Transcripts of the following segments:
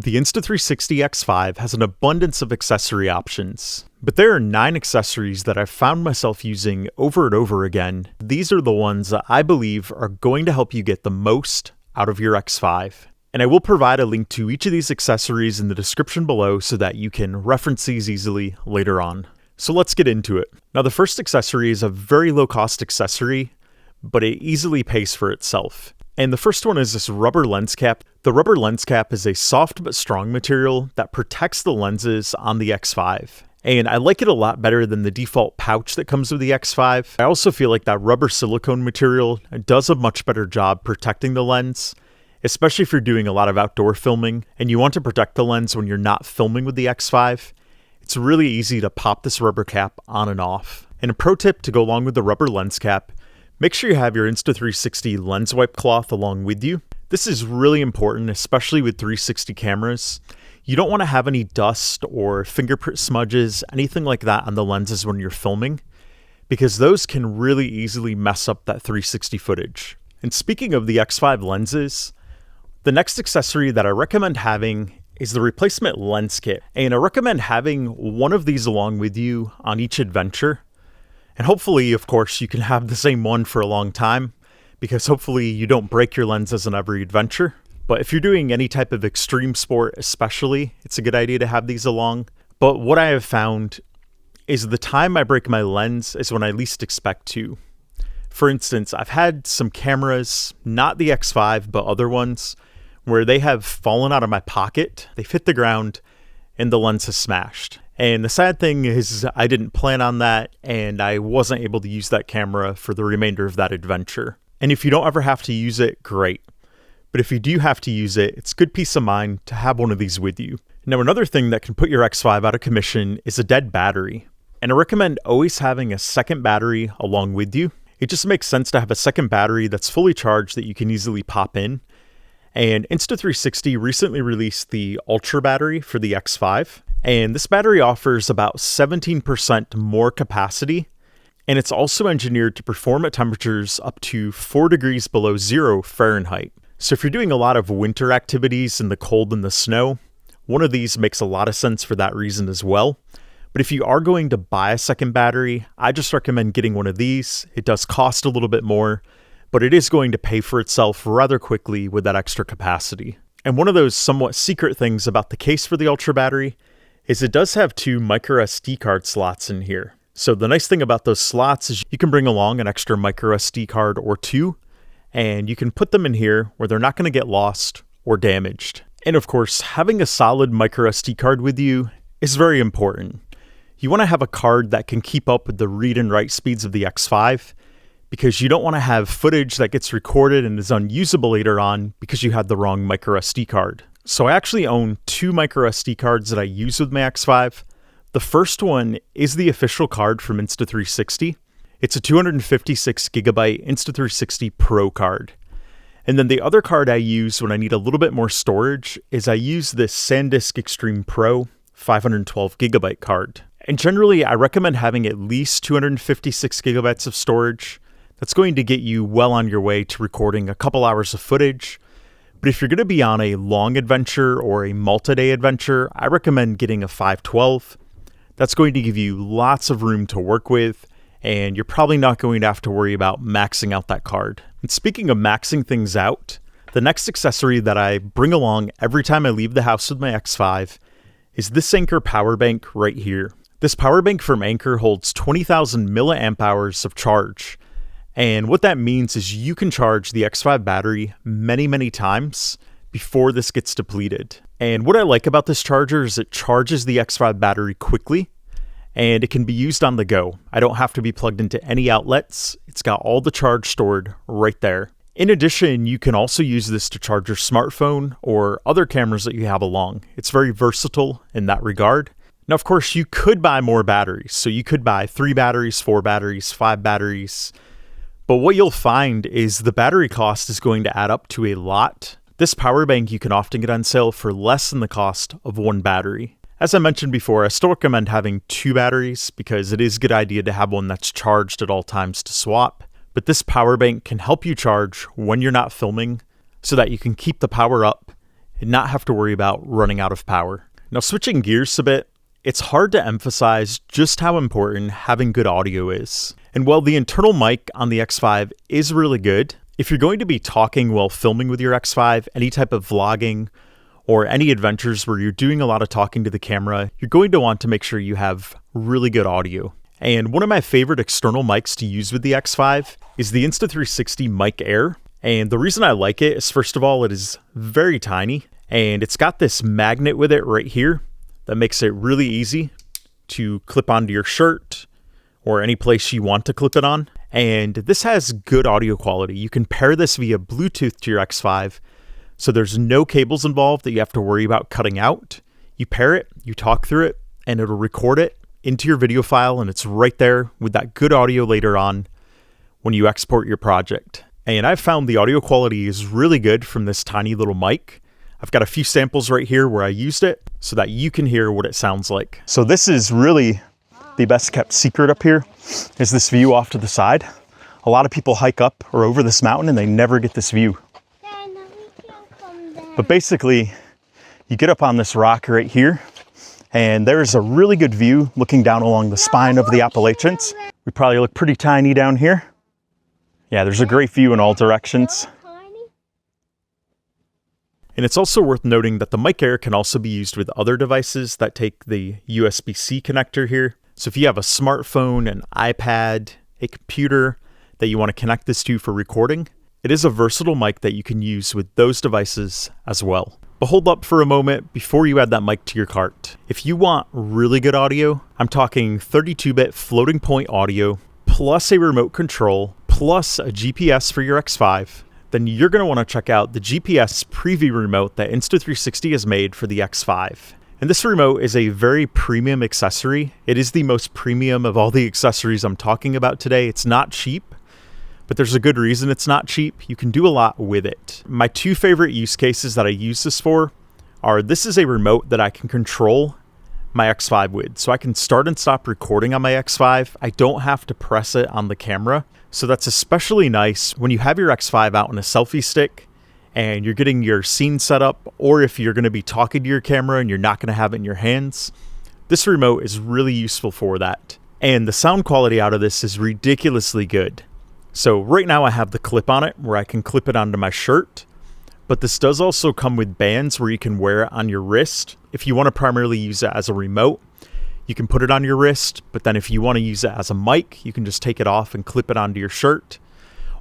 The Insta360 X5 has an abundance of accessory options, but there are 9 accessories that I've found myself using over and over again. These are the ones that I believe are going to help you get the most out of your X5. And I will provide a link to each of these accessories in the description below so that you can reference these easily later on. So let's get into it. Now, the first accessory is a very low cost accessory, but it easily pays for itself. And the first one is this rubber lens cap. The rubber lens cap is a soft but strong material that protects the lenses on the X5. And I like it a lot better than the default pouch that comes with the X5. I also feel like that rubber silicone material does a much better job protecting the lens, especially if you're doing a lot of outdoor filming and you want to protect the lens when you're not filming with the X5. It's really easy to pop this rubber cap on and off. And a pro tip to go along with the rubber lens cap: make sure you have your Insta360 lens wipe cloth along with you. This is really important, especially with 360 cameras. You don't want to have any dust or fingerprint smudges, anything like that on the lenses when you're filming, because those can really easily mess up that 360 footage. And speaking of the X5 lenses, the next accessory that I recommend having is the replacement lens kit. And I recommend having one of these along with you on each adventure. And hopefully, of course, you can have the same one for a long time, because hopefully you don't break your lenses on every adventure. But if you're doing any type of extreme sport especially, it's a good idea to have these along. But what I have found is the time I break my lens is when I least expect to. For instance, I've had some cameras, not the X5, but other ones, where they have fallen out of my pocket, they've hit the ground, and the lens has smashed. And the sad thing is I didn't plan on that, and I wasn't able to use that camera for the remainder of that adventure. And if you don't ever have to use it, great. But if you do have to use it, it's good peace of mind to have one of these with you. Now, another thing that can put your X5 out of commission is a dead battery. And I recommend always having a second battery along with you. It just makes sense to have a second battery that's fully charged that you can easily pop in. And Insta360 recently released the Ultra battery for the X5. And this battery offers about 17% more capacity. And it's also engineered to perform at temperatures up to 4 degrees below 0 Fahrenheit. So if you're doing a lot of winter activities in the cold and the snow, one of these makes a lot of sense for that reason as well. But if you are going to buy a second battery, I just recommend getting one of these. It does cost a little bit more, but it is going to pay for itself rather quickly with that extra capacity. And one of those somewhat secret things about the case for the Ultra battery is it does have 2 MicroSD card slots in here. So the nice thing about those slots is you can bring along an extra MicroSD card or 2, and you can put them in here where they're not going to get lost or damaged. And of course, having a solid MicroSD card with you is very important. You want to have a card that can keep up with the read and write speeds of the X5, because you don't want to have footage that gets recorded and is unusable later on because you had the wrong MicroSD card. So I actually own 2 MicroSD cards that I use with my X5. The first one is the official card from Insta360. It's a 256 gigabyte Insta360 Pro card. And then the other card I use when I need a little bit more storage is I use this Sandisk Extreme Pro 512 gigabyte card. And generally, I recommend having at least 256 gigabytes of storage. That's going to get you well on your way to recording a couple hours of footage. But if you're going to be on a long adventure or a multi-day adventure, I recommend getting a 512. That's going to give you lots of room to work with, and you're probably not going to have to worry about maxing out that card. And speaking of maxing things out, the next accessory that I bring along every time I leave the house with my X5 is this Anker power bank right here. This power bank from Anker holds 20,000 milliamp hours of charge. And what that means is you can charge the X5 battery many times before this gets depleted. And what I like about this charger is it charges the X5 battery quickly, and it can be used on the go. I don't have to be plugged into any outlets. It's got all the charge stored right there. In addition, you can also use this to charge your smartphone or other cameras that you have along. It's very versatile in that regard. Now, of course, you could buy more batteries. So you could buy 3 batteries, 4 batteries, 5 batteries. But what you'll find is the battery cost is going to add up to a lot. This power bank you can often get on sale for less than the cost of 1 battery. As I mentioned before, I still recommend having 2 batteries because it is a good idea to have one that's charged at all times to swap. But this power bank can help you charge when you're not filming so that you can keep the power up and not have to worry about running out of power. Now, switching gears a bit, it's hard to emphasize just how important having good audio is. And while the internal mic on the X5 is really good, if you're going to be talking while filming with your X5, any type of vlogging, or any adventures where you're doing a lot of talking to the camera, you're going to want to make sure you have really good audio. And one of my favorite external mics to use with the X5 is the Insta360 Mic Air. And the reason I like it is, first of all, it is very tiny, and it's got this magnet with it right here that makes it really easy to clip onto your shirt or any place you want to clip it on. And this has good audio quality. You can pair this via Bluetooth to your X5, so there's no cables involved that you have to worry about cutting out. You pair it, you talk through it, and it'll record it into your video file, and it's right there with that good audio later on when you export your project. And I've found the audio quality is really good from this tiny little mic. I've got a few samples right here where I used it so that you can hear what it sounds like. So this is really the best kept secret up here, is this view off to the side. A lot of people hike up or over this mountain and they never get this view. But basically, you get up on this rock right here, and there's a really good view looking down along the spine of the Appalachians. We probably look pretty tiny down here. Yeah, there's a great view in all directions. And it's also worth noting that the Mic Air can also be used with other devices that take the USB-C connector here. So if you have a smartphone, an iPad, a computer that you want to connect this to for recording, it is a versatile mic that you can use with those devices as well. But hold up for a moment before you add that mic to your cart. If you want really good audio, I'm talking 32-bit floating point audio, plus a remote control, plus a GPS for your X5, then you're going to want to check out the GPS preview remote that Insta360 has made for the X5. And this remote is a very premium accessory. It is the most premium of all the accessories I'm talking about today. It's not cheap, but there's a good reason it's not cheap. You can do a lot with it. My two favorite use cases that I use this for are, this is a remote that I can control my X5 with. So I can start and stop recording on my X5. I don't have to press it on the camera. So that's especially nice when you have your X5 out on a selfie stick and you're getting your scene set up, or if you're going to be talking to your camera and you're not going to have it in your hands. This remote is really useful for that. And the sound quality out of this is ridiculously good. So right now I have the clip on it where I can clip it onto my shirt, but this does also come with bands where you can wear it on your wrist. If you want to primarily use it as a remote, you can put it on your wrist, but then if you want to use it as a mic, you can just take it off and clip it onto your shirt,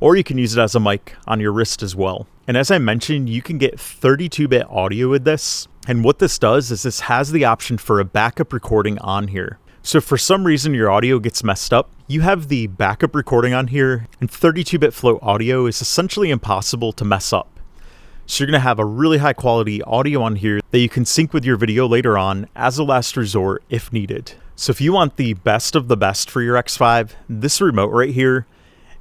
or you can use it as a mic on your wrist as well. And as I mentioned, you can get 32-bit audio with this, and what this does is this has the option for a backup recording on here. So if for some reason your audio gets messed up, you have the backup recording on here, and 32-bit float audio is essentially impossible to mess up. So you're going to have a really high quality audio on here that you can sync with your video later on as a last resort if needed. So if you want the best of the best for your X5, this remote right here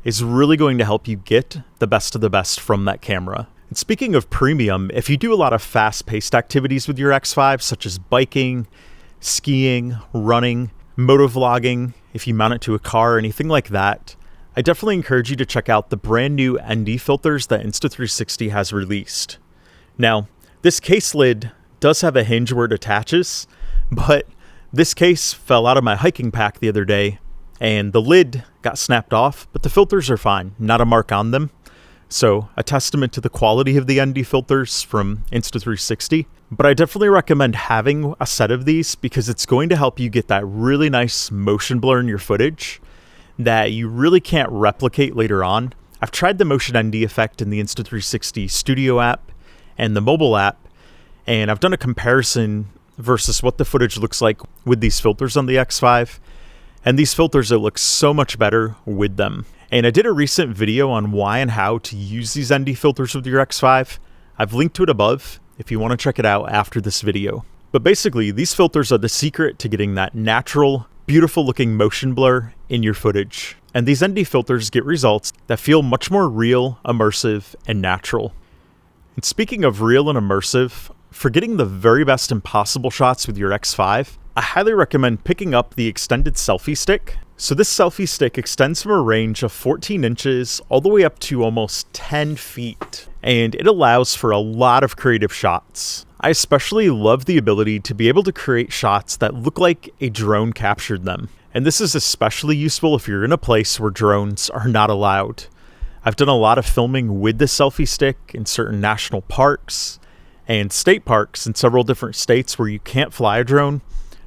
is really going to help you get the best of the best from that camera. And speaking of premium, if you do a lot of fast-paced activities with your X5, such as biking, skiing, running, motovlogging, if you mount it to a car or anything like that, I definitely encourage you to check out the brand new ND filters that Insta360 has released. Now, this case lid does have a hinge where it attaches, but this case fell out of my hiking pack the other day and the lid got snapped off, but the filters are fine, not a mark on them. So a testament to the quality of the ND filters from Insta360. But I definitely recommend having a set of these because it's going to help you get that really nice motion blur in your footage that you really can't replicate later on. I've tried the motion ND effect in the Insta360 Studio app and the mobile app, and I've done a comparison versus what the footage looks like with these filters on the X5. And these filters, it looks so much better with them. And I did a recent video on why and how to use these ND filters with your X5. I've linked to it above if you want to check it out after this video. But basically, these filters are the secret to getting that natural, beautiful looking motion blur in your footage. And these ND filters get results that feel much more real, immersive, and natural. And speaking of real and immersive, for getting the very best impossible shots with your X5, I highly recommend picking up the extended selfie stick. So this selfie stick extends from a range of 14 inches all the way up to almost 10 feet, and it allows for a lot of creative shots. I especially love the ability to be able to create shots that look like a drone captured them. And this is especially useful if you're in a place where drones are not allowed. I've done a lot of filming with this selfie stick in certain national parks and state parks in several different states where you can't fly a drone,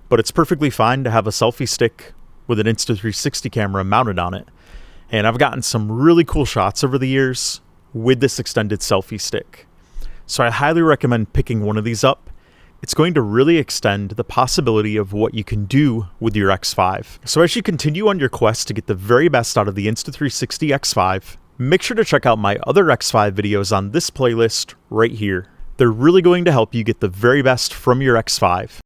but it's perfectly fine to have a selfie stick with an Insta360 camera mounted on it. And I've gotten some really cool shots over the years with this extended selfie stick. So I highly recommend picking one of these up. It's going to really extend the possibility of what you can do with your X5. So as you continue on your quest to get the very best out of the Insta360 X5, make sure to check out my other X5 videos on this playlist right here. They're really going to help you get the very best from your X5.